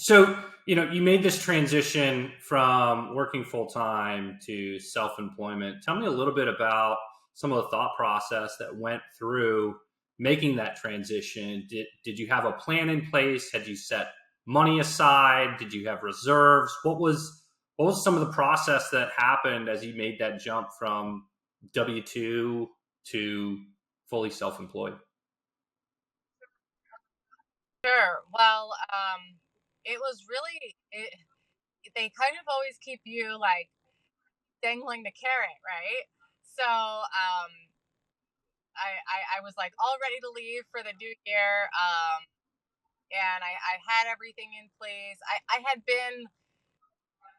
So, you made this transition from working full time to self employment. Tell me a little bit about some of the thought process that went through making that transition. Did you have a plan in place? Had you set money aside? Did you have reserves? What was some of the process that happened as you made that jump from W-2 to fully self employed? Sure. Well, it was really they kind of always keep you like dangling the carrot, right? So, I was like all ready to leave for the new year, and I had everything in place. I had been.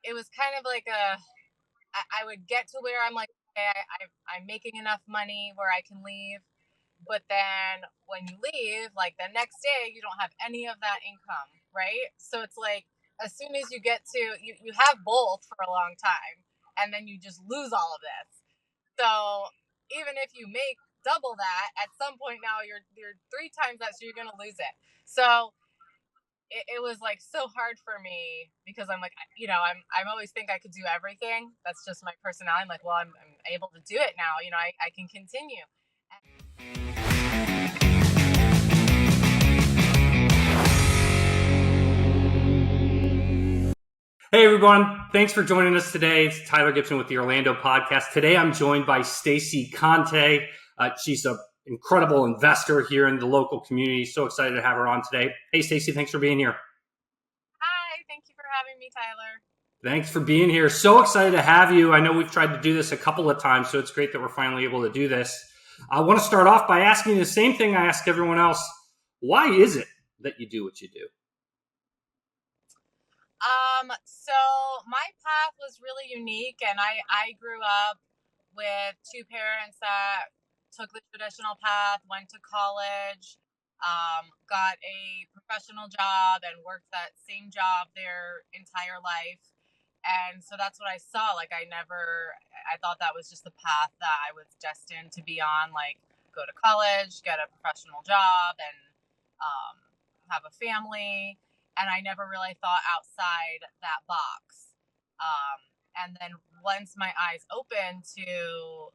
It was kind of like I would get to where I'm like, okay, I'm making enough money where I can leave. But then when you leave, like the next day, you don't have any of that income, right? So it's like as soon as you get to you have both for a long time, and then you just lose all of this. So even if you make double that, at some point now you're three times that, so you're gonna lose it. So it was like so hard for me because I'm like, I'm always think I could do everything. That's just my personality. I'm like, well, I'm able to do it now. I can continue. Hey everyone, thanks for joining us today. It's Tyler Gibson with the Orlando podcast. Today I'm joined by Stacey Conte. She's an incredible investor here in the local community. So excited to have her on today. Hey Stacey, thanks for being here. Hi, thank you for having me, Tyler. Thanks for being here. So excited to have you. I know we've tried to do this a couple of times, so it's great that we're finally able to do this. I want to start off by asking you the same thing I ask everyone else. Why is it that you do what you do? So my path was really unique, and I grew up with two parents that took the traditional path, went to college, got a professional job, and worked that same job their entire life. And so that's what I saw. Like I thought that was just the path that I was destined to be on. Like go to college, get a professional job, and um, have a family. And I never really thought outside that box. And then once my eyes opened to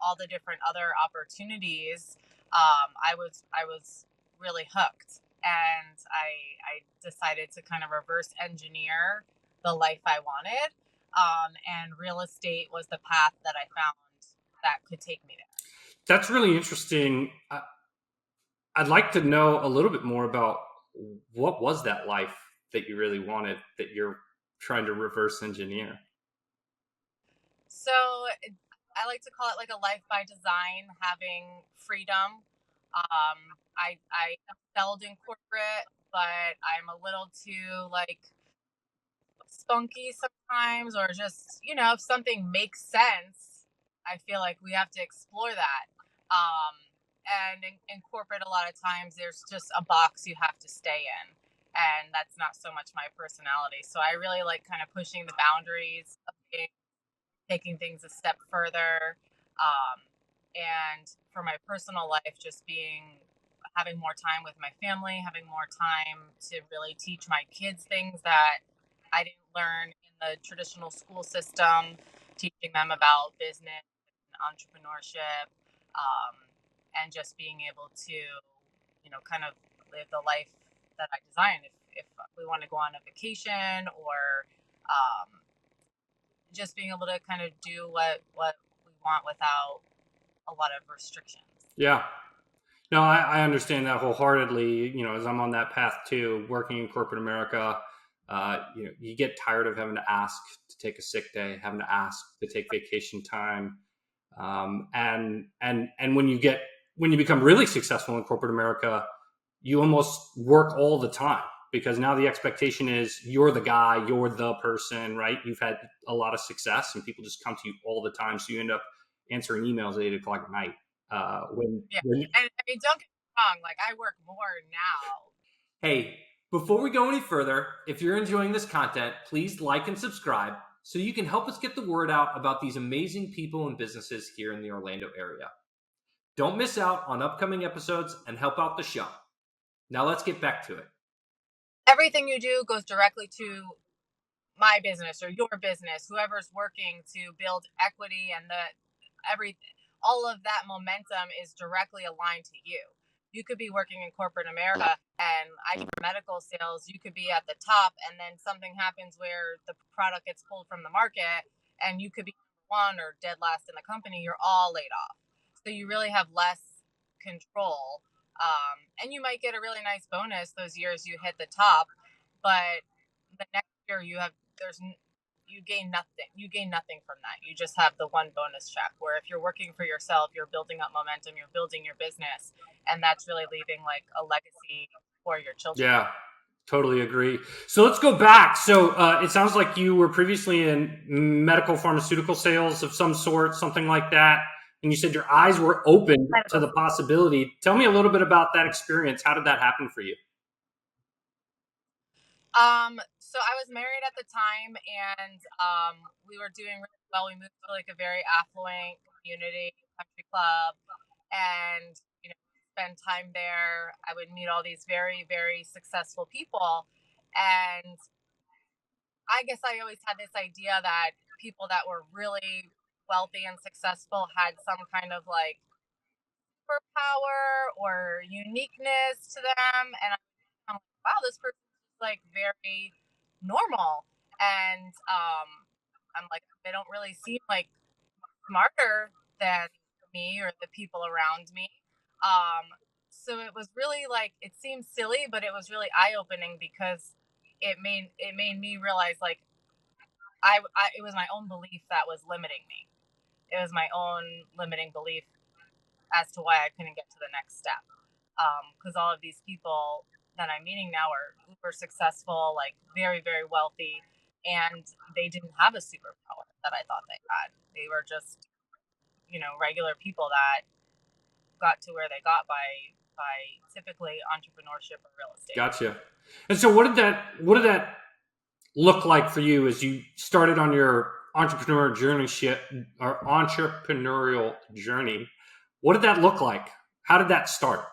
all the different other opportunities, I was really hooked, and I decided to kind of reverse engineer the life I wanted. And real estate was the path that I found that could take me there. That's really interesting. I'd like to know a little bit more about what was that life that you really wanted that you're trying to reverse engineer. So I like to call it like a life by design, having freedom. I excelled in corporate, but I'm a little too like spunky sometimes, or just if something makes sense, I feel like we have to explore that. Um, and in corporate, a lot of times there's just a box you have to stay in, and that's not so much my personality. So I really like kind of pushing the boundaries of things, taking things a step further. Um, and for my personal life, just having more time with my family, having more time to really teach my kids things that I didn't learn in the traditional school system, teaching them about business and entrepreneurship, um, and just being able to, kind of live the life that I designed. If we want to go on a vacation, or um, just being able to kind of do what we want without a lot of restrictions. Yeah. No, I understand that wholeheartedly. As I'm on that path too, working in corporate America, you get tired of having to ask to take a sick day, having to ask to take vacation time, and when you become really successful in corporate America, you almost work all the time because now the expectation is you're the guy, you're the person, right? You've had a lot of success, and people just come to you all the time, so you end up answering emails at 8 o'clock at night. Yeah, and I mean, don't get me wrong. Like I work more now. Hey, before we go any further, if you're enjoying this content, please like and subscribe so you can help us get the word out about these amazing people and businesses here in the Orlando area. Don't miss out on upcoming episodes and help out the show. Now let's get back to it. everything you do goes directly to my business or your business, whoever's working to build equity, and every all of that momentum is directly aligned to you. You could be working in corporate America and I do medical sales, you could be at the top and then something happens where the product gets pulled from the market and you could be one or dead last in the company, you're all laid off. So you really have less control. And you might get a really nice bonus those years you hit the top, but the next year you gain nothing. You gain nothing from that. You just have the one bonus check. Where if you're working for yourself, you're building up momentum, you're building your business, and that's really leaving like a legacy for your children. Yeah, totally agree. So let's go back. So it sounds like you were previously in medical pharmaceutical sales of some sort, something like that. And you said your eyes were open to the possibility. Tell me a little bit about that experience. How did that happen for you? So I was married at the time, and we were doing really well. We moved to like a very affluent community country club, and spend time there. I would meet all these very, very successful people, and I guess I always had this idea that people that were really wealthy and successful had some kind of like superpower or uniqueness to them, and I'm like, wow, this person is like very normal, and I'm like, they don't really seem like smarter than me or the people around me. So it was really like it seemed silly, but it was really eye opening because it made me realize like it was my own belief that was limiting me. It was my own limiting belief as to why I couldn't get to the next step. Because all of these people that I'm meeting now are uber successful, like very, very wealthy, and they didn't have a superpower that I thought they had. They were just, regular people that got to where they got by typically entrepreneurship or real estate. Gotcha. And so what did that look like for you as you started on your entrepreneurial journey? What did that look like? How did that start?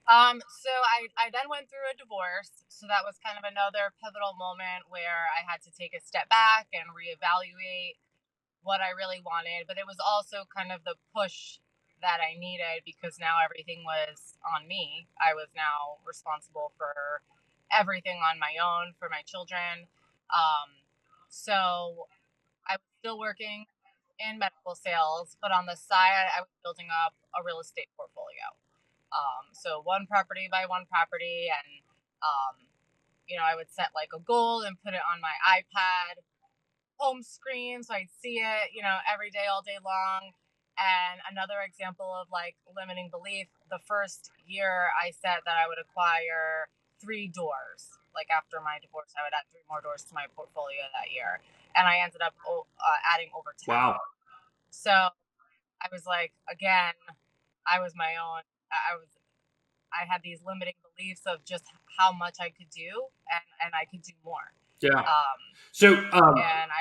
So I then went through a divorce. So that was kind of another pivotal moment where I had to take a step back and reevaluate what I really wanted. But it was also kind of the push that I needed because now everything was on me. I was now responsible for everything on my own for my children. So I was still working in medical sales, but on the side, I was building up a real estate portfolio. So one property by one property, and I would set like a goal and put it on my iPad home screen so I'd see it, every day, all day long. And another example of like limiting belief, the first year I said that I would acquire 3 doors. Like after my divorce, I would add 3 more doors to my portfolio that year. And I ended up adding over 10. Wow. So I was like, again, I was my own, I had these limiting beliefs of just how much I could do and I could do more. Yeah. Um, So and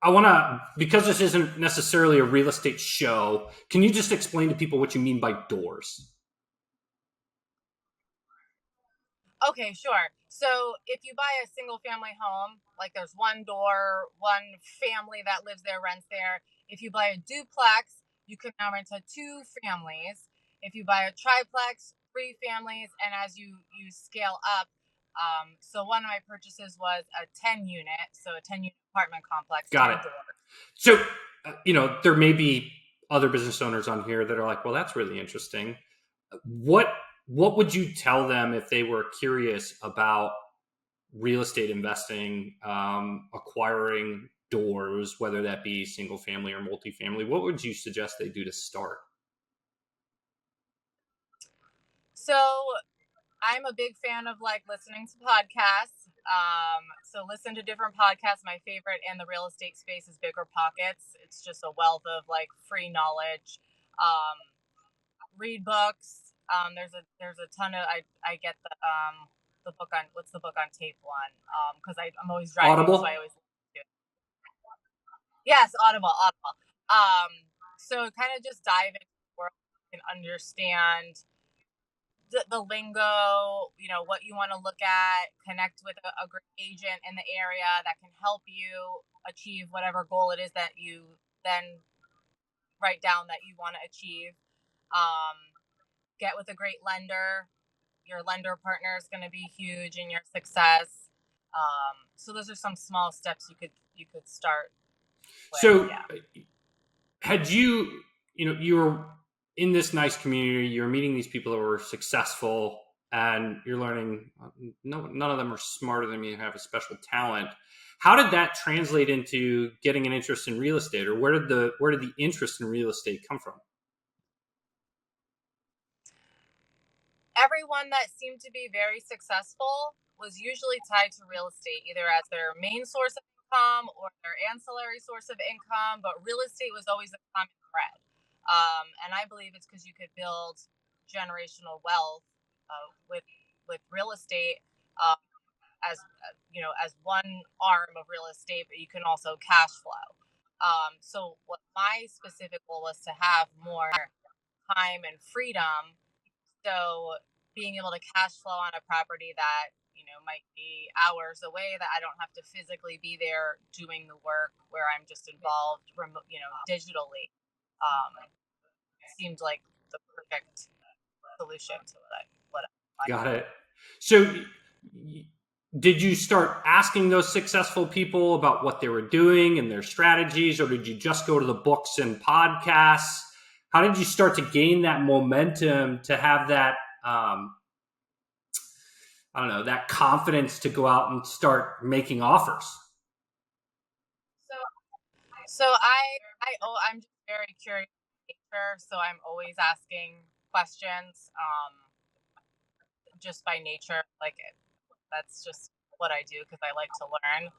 I want to, because this isn't necessarily a real estate show, can you just explain to people what you mean by doors? Okay, sure. So if you buy a single family home, like there's one door, one family that lives there, rents there. If you buy a duplex, you can now rent to 2 families. If you buy a triplex, 3 families, and as you scale up, so one of my purchases was a 10 unit, so a 10 unit apartment complex, Got it. 10 doors. So, there may be other business owners on here that are like, well, that's really interesting. What what would you tell them if they were curious about real estate investing, acquiring doors, whether that be single family or multifamily? What would you suggest they do to start? So I'm a big fan of like listening to podcasts. So listen to different podcasts. My favorite in the real estate space is Bigger Pockets. It's just a wealth of like free knowledge. Read books. There's a ton of I get the book on what's the book on tape one because I'm always driving, so I Audible? always listen to it. Yes, Audible. So kind of just dive into the world and understand the lingo, what you want to look at, connect with a great agent in the area that can help you achieve whatever goal it is that you then write down that you want to achieve. Get with a great lender. Your lender partner is going to be huge in your success. So those are some small steps you could start with. So Yeah. had you were in this nice community, you're meeting these people that were successful, and you're learning no, none of them are smarter than me and have a special talent. How did that translate into getting an interest in real estate, or where did the interest in real estate come from? Everyone that seemed to be very successful was usually tied to real estate, either as their main source of income or their ancillary source of income. But real estate was always a common thread. And I believe it's because you could build generational wealth with real estate, uh, as one arm of real estate, but you can also cash flow. So what my specific goal was to have more time and freedom, so being able to cash flow on a property that, might be hours away, that I don't have to physically be there doing the work, where I'm just involved remote, digitally, seemed like the perfect solution to what I Got it. So did you start asking those successful people about what they were doing and their strategies, or did you just go to the books and podcasts? How did you start to gain that momentum to have that, I don't know, that confidence to go out and start making offers? so I'm just very curious in nature, so I'm always asking questions, just by nature, like that's just what I do because I like to learn.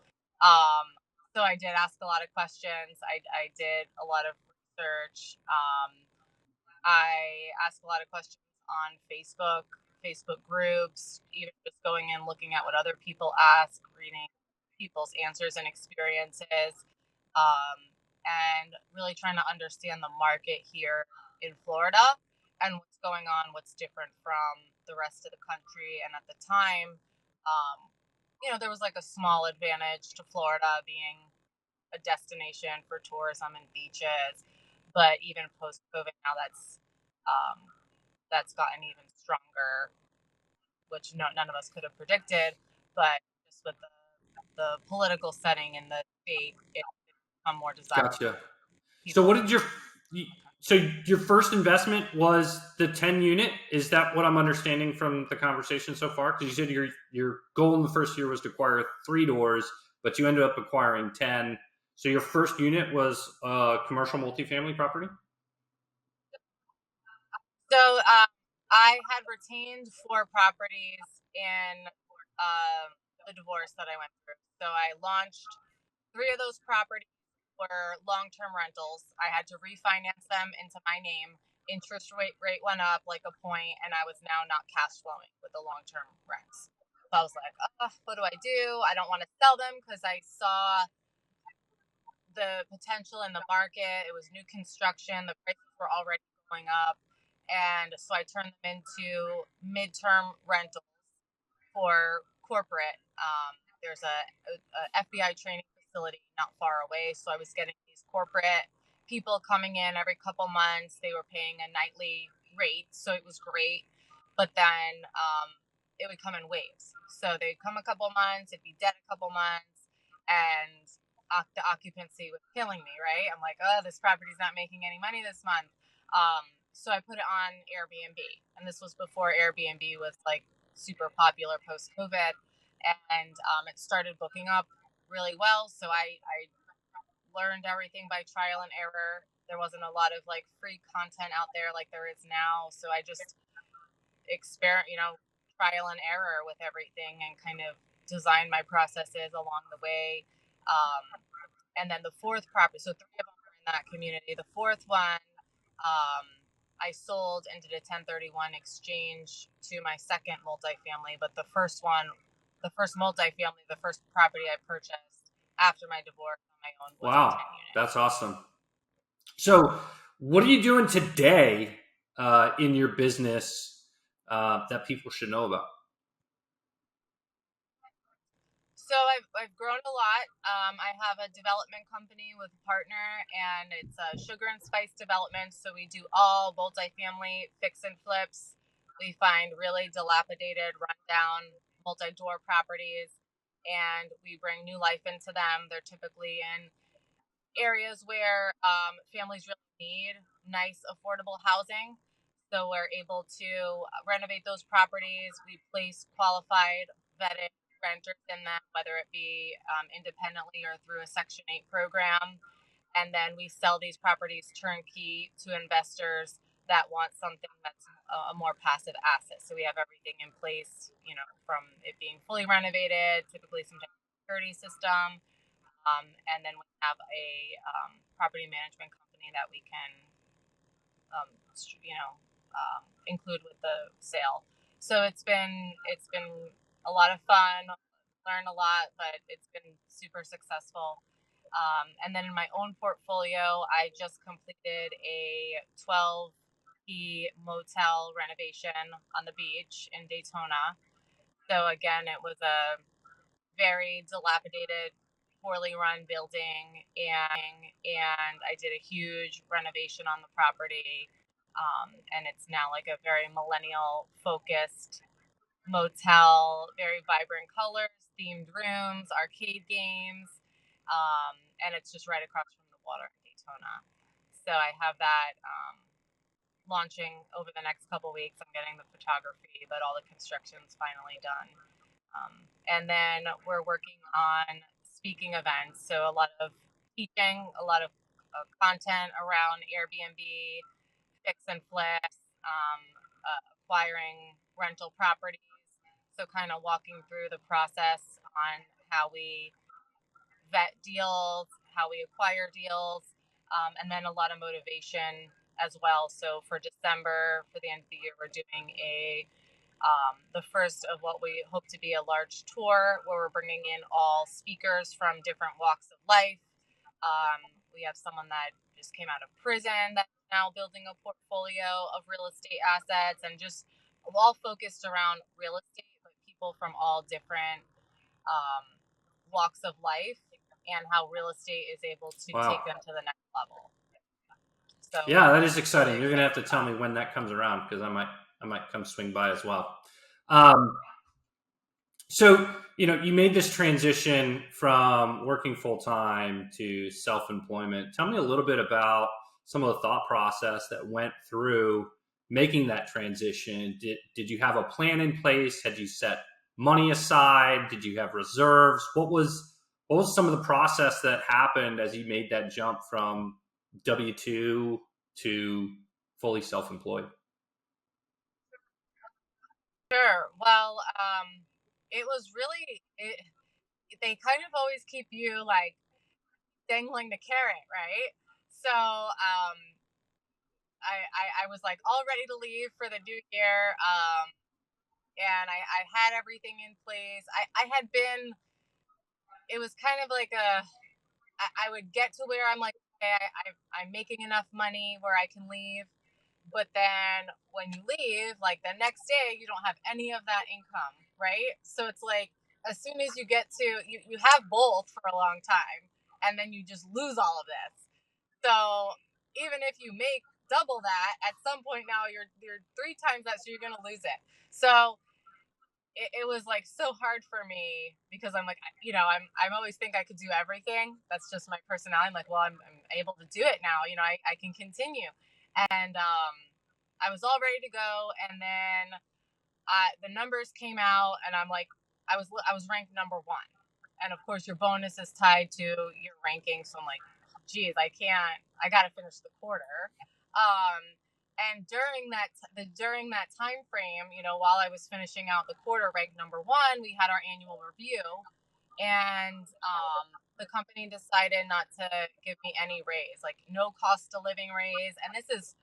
So I did ask a lot of questions. I did a lot of research. I ask a lot of questions on Facebook groups, even just going and looking at what other people ask, reading people's answers and experiences, and really trying to understand the market here in Florida and what's going on, what's different from the rest of the country. And at the time, there was like a small advantage to Florida being a destination for tourism and beaches. But even post COVID, now that's gotten even stronger, which none of us could have predicted. But just with the political setting in the state, it's become more desirable. Gotcha. So People. what did so your first investment was the 10 unit? Is that what I'm understanding from the conversation so far? Because you said your goal in the first year was to acquire 3 doors, but you ended up acquiring 10. So your first unit was a commercial multifamily property? So I had retained 4 properties in the divorce that I went through. So I launched 3 of those properties were long-term rentals. I had to refinance them into my name. Interest rate went up like a point, and I was now not cash flowing with the long-term rents. So I was like, oh, what do I do? I don't want to sell them because I saw the potential in the market. It was new construction. The prices were already going up. And so I turned them into midterm rentals for corporate. There's a FBI training facility not far away. So I was getting these corporate people coming in every couple months. They were paying a nightly rate. So it was great. But then it would come in waves. So they'd come a couple months, it'd be dead a couple months. And the occupancy was killing me, right? I'm like, oh, this property's not making any money this month. So I put it on Airbnb, and this was before Airbnb was like super popular post COVID, and it started booking up really well. So I learned everything by trial and error. There wasn't a lot of like free content out there like there is now, so I just trial and error with everything and kind of design my processes along the way. And then the fourth property, so 3 of them were in that community. The fourth one, I sold and did a 1031 exchange to my second multifamily. But the first one, the first multifamily, the first property I purchased after my divorce on my own was a Wow, 10 unit. that's awesome. So what are you doing today in your business that people should know about? So I've grown a lot. I have a development company with a partner, and it's a sugar and spice development. So we do all multifamily fix and flips. We find really dilapidated, rundown, multi-door properties, and we bring new life into them. They're typically in areas where families really need nice, affordable housing. So we're able to renovate those properties. We place qualified, vetted renters in them, whether it be independently or through a Section 8 program. And then we sell these properties turnkey to investors that want something that's a more passive asset. So we have everything in place, from it being fully renovated, typically some type of security system, and then we have a property management company that we can, um, include with the sale. So it's been a lot of fun, learn a lot, but it's been super successful. And then in my own portfolio, I just completed a 12 key motel renovation on the beach in Daytona. So again, it was a very dilapidated, poorly run building, and I did a huge renovation on the property. And it's now like a very millennial focused motel, very vibrant colors, themed rooms, arcade games, and it's just right across from the water in Daytona. So I have that launching over the next couple weeks. I'm getting the photography, but all the construction's finally done. And then we're working on speaking events. So a lot of teaching, a lot of content around Airbnb, fix and flips, acquiring rental properties. So kind of walking through the process on how we vet deals, how we acquire deals, and then a lot of motivation as well. So for December, for the end of the year, we're doing the first of what we hope to be a large tour where we're bringing in all speakers from different walks of life. We have someone that just came out of prison that's now building a portfolio of real estate assets, and just all focused around real estate, but people from all different um, walks of life, and how real estate is able to Wow. take them to the next level. So Yeah, that is really exciting. You're gonna excited have to tell about me it. when that comes around because I might come swing by as well. Um, so you made this transition from working full time to self employment. Tell me a little bit about some of the thought process that went through making that transition. Did you have a plan in place? Had you set money aside? Did you have reserves? What was some of the process that happened as you made that jump from W-2 to fully self employed? Sure. Well, it was really they kind of always keep you like dangling the carrot, right? So I was like all ready to leave for the new year, and I had everything in place. I had been. It was kind of like I would get to where I'm like, okay, I'm making enough money where I can leave. But then when you leave, like the next day, you don't have any of that income, right? So it's like as soon as you get to you have both for a long time, and then you just lose all of this. So even if you make double that, at some point now you're three times that, so you're gonna lose it. So it was like so hard for me because I'm like, I'm always think I could do everything. That's just my personality. I'm like, well, I'm able to do it now. I can continue. And I was all ready to go. And then the numbers came out, and I'm like, I was ranked number one, and of course your bonus is tied to your ranking. So I'm like, geez, I can't. I got to finish the quarter. Um, and during that time frame, while I was finishing out the quarter, ranked number one, we had our annual review, and the company decided not to give me any raise, like no cost of living raise. And this is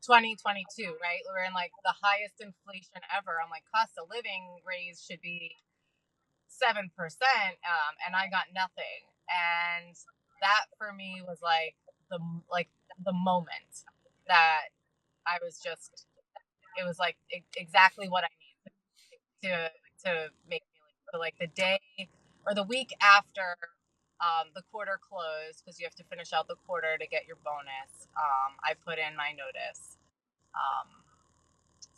2022, right? We're in like the highest inflation ever. I'm like, cost of living raise should be 7%, and I got nothing. And that for me was like the moment that I was just it was like exactly what I needed to make me leave. So like the day or the week after the quarter closed, because you have to finish out the quarter to get your bonus, I put in my notice. Um,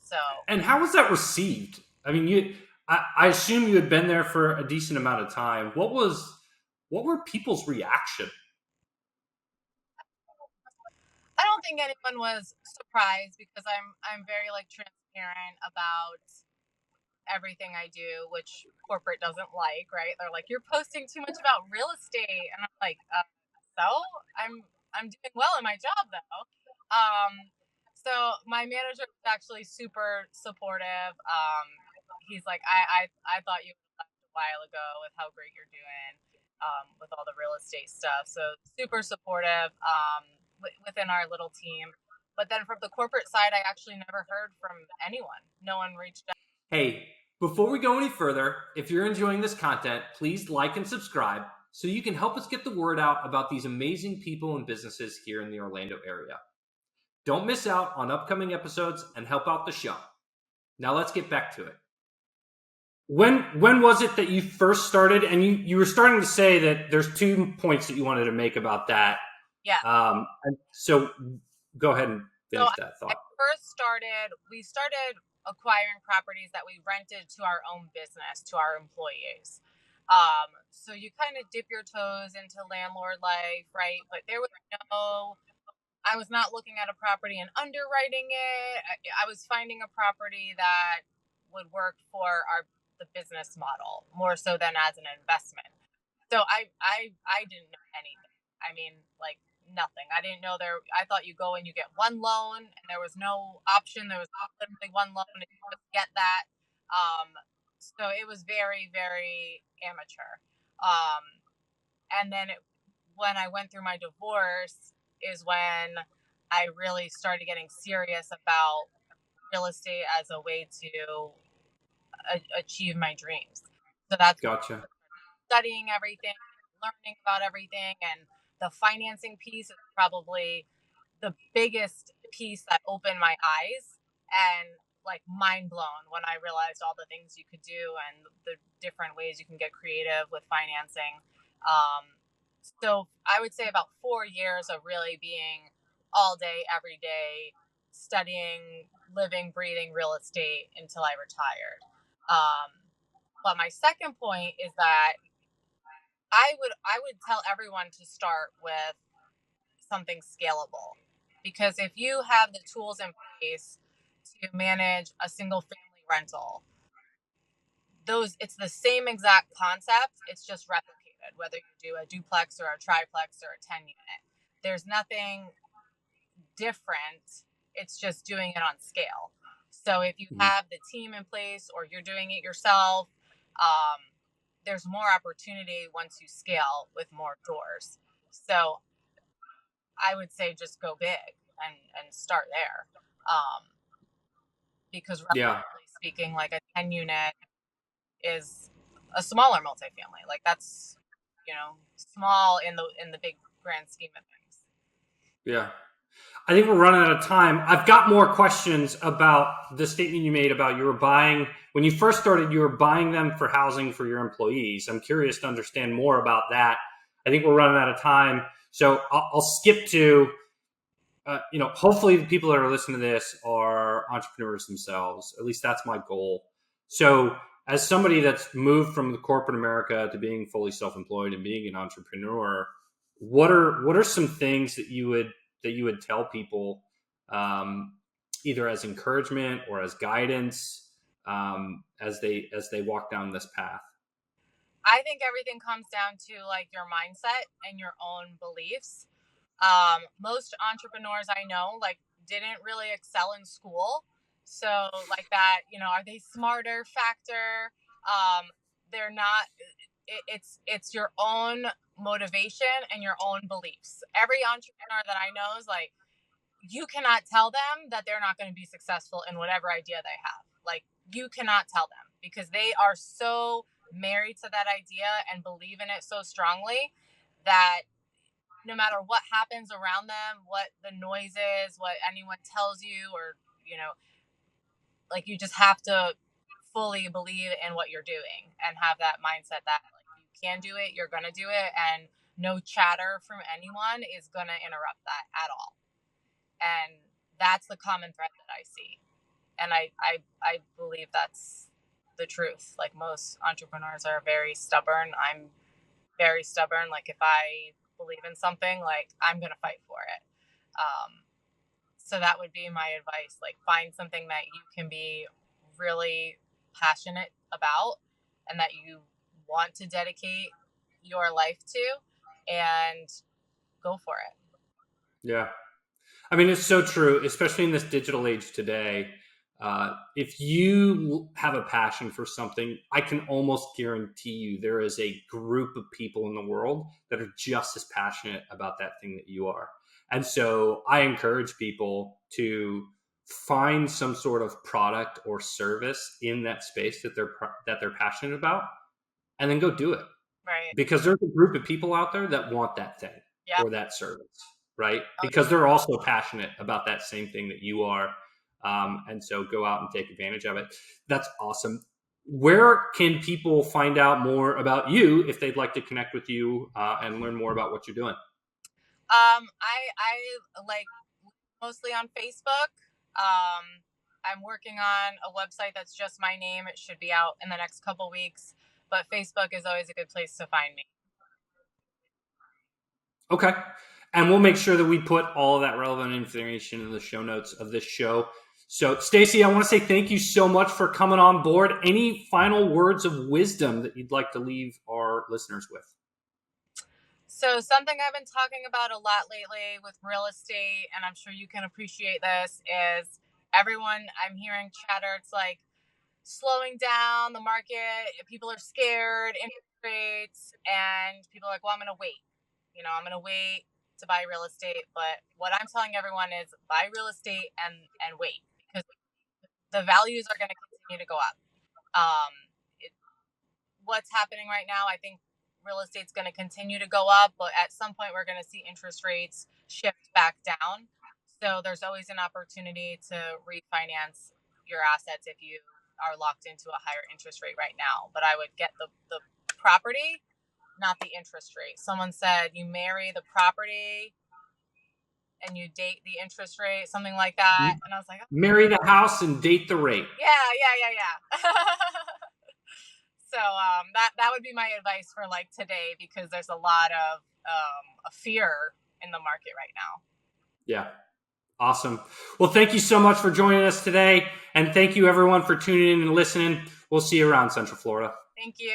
so And how was that received? I mean, I assume you had been there for a decent amount of time. What were people's reaction? I don't think anyone was surprised because I'm very like transparent about everything I do, which corporate doesn't like, right? They're like, you're posting too much about real estate, and I'm like, so I'm doing well in my job though. So my manager is actually super supportive. He's like, I thought you left a while ago with how great you're doing, with all the real estate stuff. So super supportive, within our little team. But then from the corporate side, I actually never heard from anyone. No one reached out. Hey, before we go any further, if you're enjoying this content, please like and subscribe so you can help us get the word out about these amazing people and businesses here in the Orlando area. Don't miss out on upcoming episodes and help out the show. Now let's get back to it. When was it that you first started? And you were starting to say that there's 2 points that you wanted to make about that. Yeah. So go ahead and So finish that I thought. we started acquiring properties that we rented to our own business, to our employees. So you kind of dip your toes into landlord life, right? But there was I was not looking at a property and underwriting it. I was finding a property that would work for the business model more so than as an investment. So I didn't know anything. I mean, like nothing. I didn't know there. I thought you go and you get one loan, and there was no option. There was literally one loan, and you just get that. So it was very very amateur. And then when I went through my divorce is when I really started getting serious about real estate as a way to achieve my dreams. So that's Gotcha. studying everything, learning about everything, and the financing piece is probably the biggest piece that opened my eyes and like mind blown when I realized all the things you could do and the different ways you can get creative with financing. So I would say about 4 years of really being all day, every day, studying, living, breathing real estate until I retired. But my second point is that I would tell everyone to start with something scalable, because if you have the tools in place to manage a single family rental, those it's the same exact concept, it's just replicated whether you do a duplex or a triplex or a 10 unit. There's nothing different, it's just doing it on scale. So if you have the team in place or you're doing it yourself, there's more opportunity once you scale with more doors. So I would say just go big and start there. Because Yeah. relatively speaking, like a 10 unit is a smaller multifamily. Like that's, small in the big grand scheme of things. Yeah. I think we're running out of time. I've got more questions about the statement you made about when you first started, you were buying them for housing for your employees. I'm curious to understand more about that. I think we're running out of time. So I'll skip to, hopefully the people that are listening to this are entrepreneurs themselves. At least that's my goal. So as somebody that's moved from the corporate America to being fully self-employed and being an entrepreneur, what are some things that you would tell people, either as encouragement or as guidance, as they walk down this path? I think everything comes down to like your mindset and your own beliefs. Most entrepreneurs I know like didn't really excel in school. So like that, are they smarter factor? They're not. It's your own motivation and your own beliefs. Every entrepreneur that I know is like, you cannot tell them that they're not going to be successful in whatever idea they have. Like you cannot tell them because they are so married to that idea and believe in it so strongly that no matter what happens around them, what the noise is, what anyone tells you, or, like you just have to fully believe in what you're doing and have that mindset that like you can do it, you're gonna do it, and no chatter from anyone is gonna interrupt that at all. And that's the common thread that I see. And I believe that's the truth. Like most entrepreneurs are very stubborn. I'm very stubborn. Like if I believe in something, like I'm gonna fight for it. So that would be my advice. Like find something that you can be really passionate about and that you want to dedicate your life to, and go for it. Yeah. I mean, it's so true, especially in this digital age today. If you have a passion for something, I can almost guarantee you there is a group of people in the world that are just as passionate about that thing that you are. And so I encourage people to find some sort of product or service in that space that they're passionate about, and then go do it. Right. Because there's a group of people out there that want that thing Yep. or that service, right? Oh, Because they're also passionate about that same thing that you are. And so go out and take advantage of it. That's awesome. Where can people find out more about you if they'd like to connect with you and learn more about what you're doing? I like mostly on Facebook. I'm working on a website that's just my name. It should be out in the next couple weeks, but Facebook is always a good place to find me. Okay. And we'll make sure that we put all of that relevant information in the show notes of this show. So, Stacey, I want to say thank you so much for coming on board. Any final words of wisdom that you'd like to leave our listeners with? So something I've been talking about a lot lately with real estate, and I'm sure you can appreciate this, is everyone I'm hearing chatter. It's like slowing down the market. People are scared, interest rates, and people are like, well, I'm going to wait. I'm going to wait to buy real estate. But what I'm telling everyone is buy real estate and wait, because the values are going to continue to go up. What's happening right now, I think real estate's going to continue to go up, but at some point we're going to see interest rates shift back down. So there's always an opportunity to refinance your assets if you are locked into a higher interest rate right now. But I would get the property, not the interest rate. Someone said you marry the property and you date the interest rate, something like that. And I was like, oh. Marry the house and date the rate. Yeah. So that would be my advice for like today, because there's a lot of fear in the market right now. Yeah. Awesome. Well, thank you so much for joining us today. And thank you everyone for tuning in and listening. We'll see you around Central Florida. Thank you.